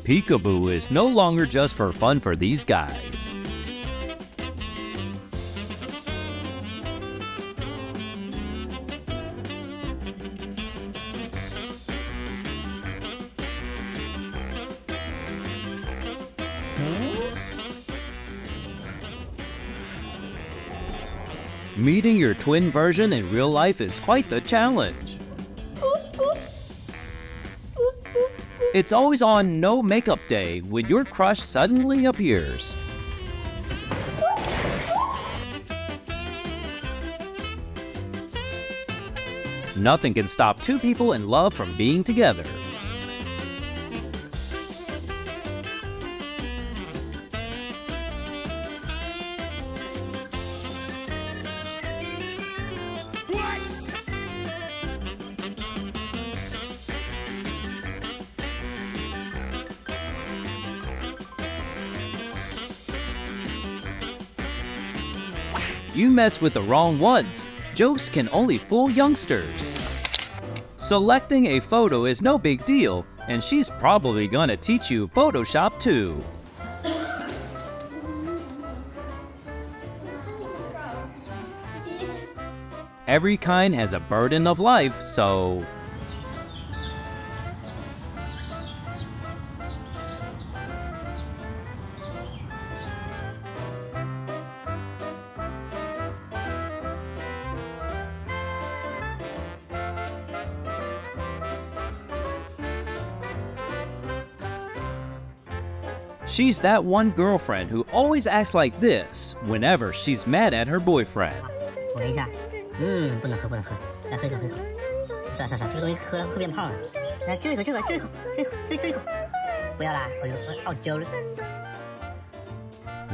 Peekaboo is no longer just for fun for these guys. Meeting your twin version in real life is quite the challenge. It's always on no makeup day when your crush suddenly appears. Nothing can stop two people in love from being together. You mess with the wrong ones. Jokes can only fool youngsters. Selecting a photo is no big deal, and she's probably gonna teach you Photoshop too. Every kind has a burden of life, so she's that one girlfriend who always acts like this whenever she's mad at her boyfriend. 我闻一下，不能喝，不能喝，再喝一口，喝一口。算了算了，这个东西喝会变胖的。来，就一口，就一口，就一口，就一口，不要啦，我傲娇了。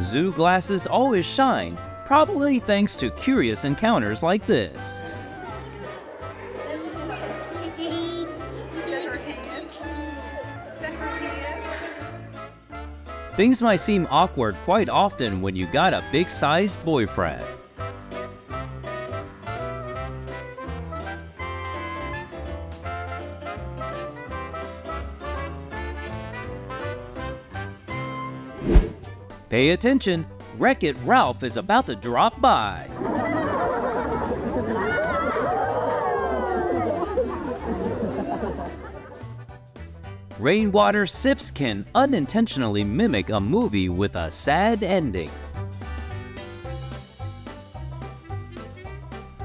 Zoo glasses always shine, probably thanks to curious encounters like this. Things might seem awkward quite often when you got a big-sized boyfriend. Pay attention, Wreck-It Ralph is about to drop by. Rainwater sips can unintentionally mimic a movie with a sad ending.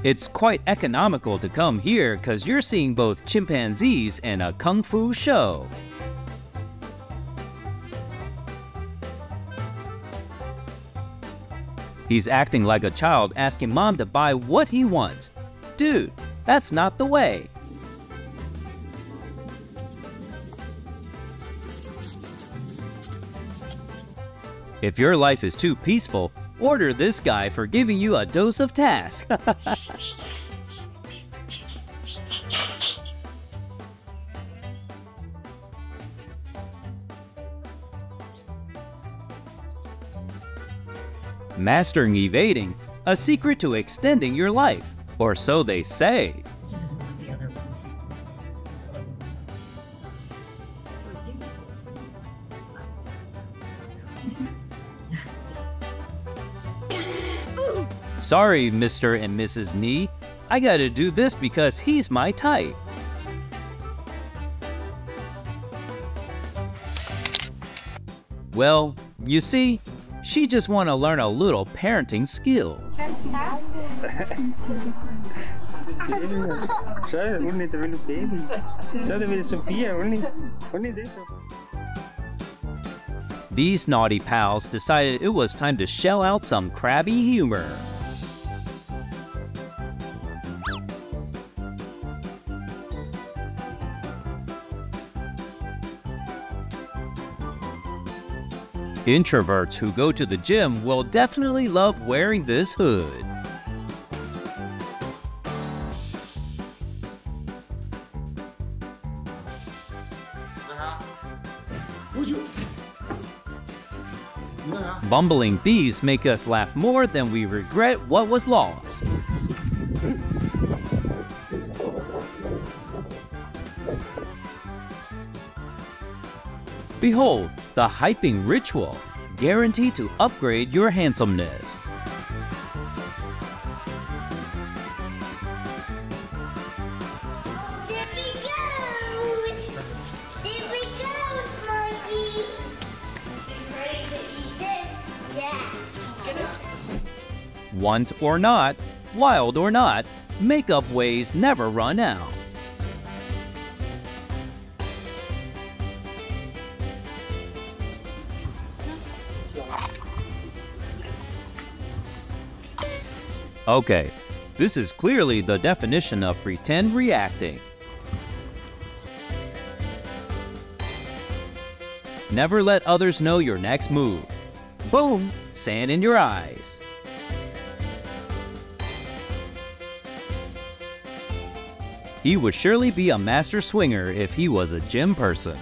It's quite economical to come here because you're seeing both chimpanzees and a kung fu show. He's acting like a child asking mom to buy what he wants. Dude, that's not the way. If your life is too peaceful, order this guy for giving you a dose of task. Mastering evading, a secret to extending your life, or so they say. Sorry, Mr. and Mrs. Nee, I gotta do this because he's my type. Well, you see, she just want to learn a little parenting skill. These naughty pals decided it was time to shell out some crabby humor. Introverts who go to the gym will definitely love wearing this hood. Bumbling thieves make us laugh more than we regret what was lost. Behold, the hyping ritual, guaranteed to upgrade your handsomeness. There we go! There we go, monkey! Ready to eat this? Yeah. Want or not, wild or not, makeup ways never run out. Okay, this is clearly the definition of pretend reacting. Never let others know your next move. Boom! Sand in your eyes. He would surely be a master swinger if he was a gym person.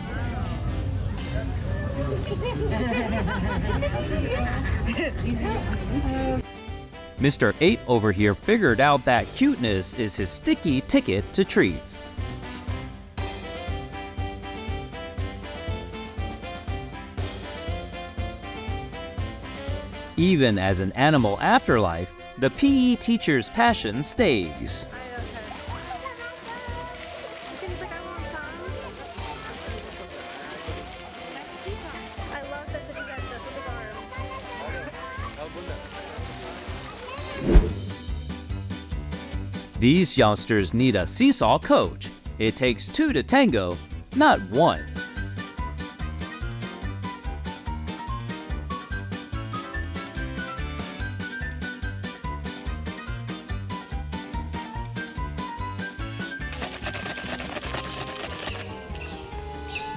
Mr. 8 over here figured out that cuteness is his sticky ticket to treats. Even as an animal afterlife, the PE teacher's passion stays. These youngsters need a seesaw coach. It takes two to tango, not one.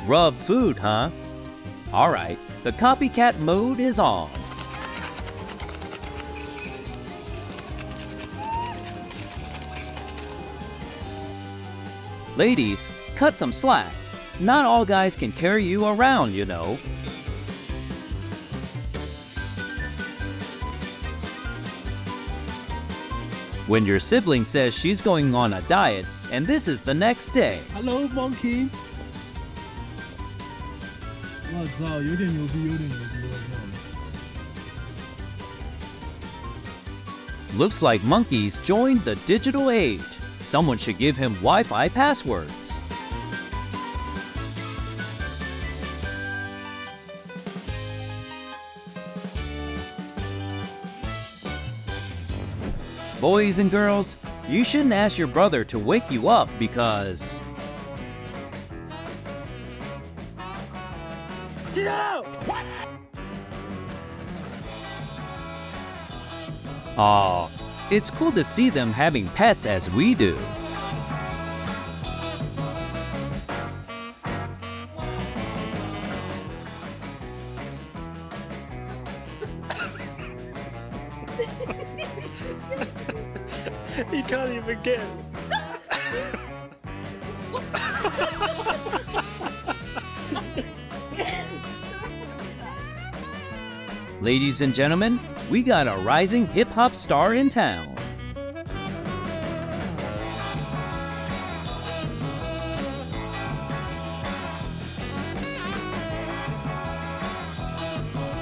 Rub food, huh? Alright, the copycat mode is on. Ladies, cut some slack. Not all guys can carry you around, you know. When your sibling says she's going on a diet and this is the next day. Hello, monkey. 我操，有点牛逼，有点牛逼，我操。 Looks like monkeys joined the digital age. Someone should give him Wi-Fi passwords. Boys and girls, you shouldn't ask your brother to wake you up because... Aw, it's cool to see them having pets as we do. He can't even get it. Ladies and gentlemen, we got a rising hip-hop star in town.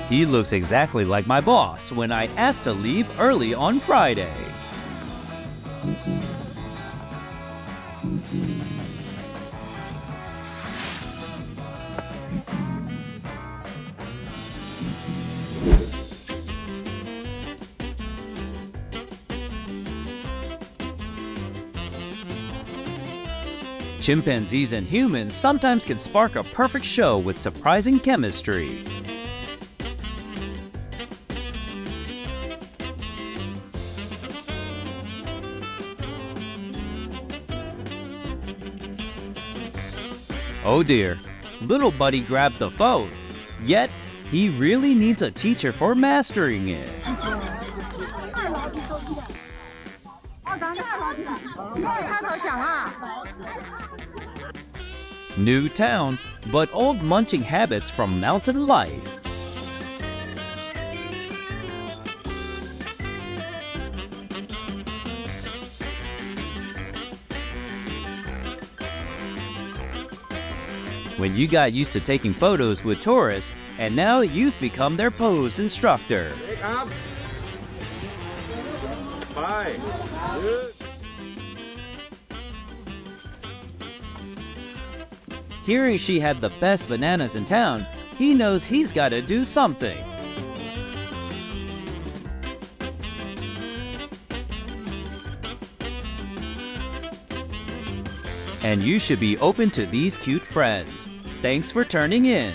He looks exactly like my boss when I asked to leave early on Friday. Chimpanzees and humans sometimes can spark a perfect show with surprising chemistry. Oh dear, little buddy grabbed the phone, yet he really needs a teacher for mastering it. New town, but old munching habits from mountain life. When you got used to taking photos with tourists, and now you've become their pose instructor. Bye. Good. Hearing she had the best bananas in town, he knows he's got to do something. And you should be open to these cute friends. Thanks for turning in.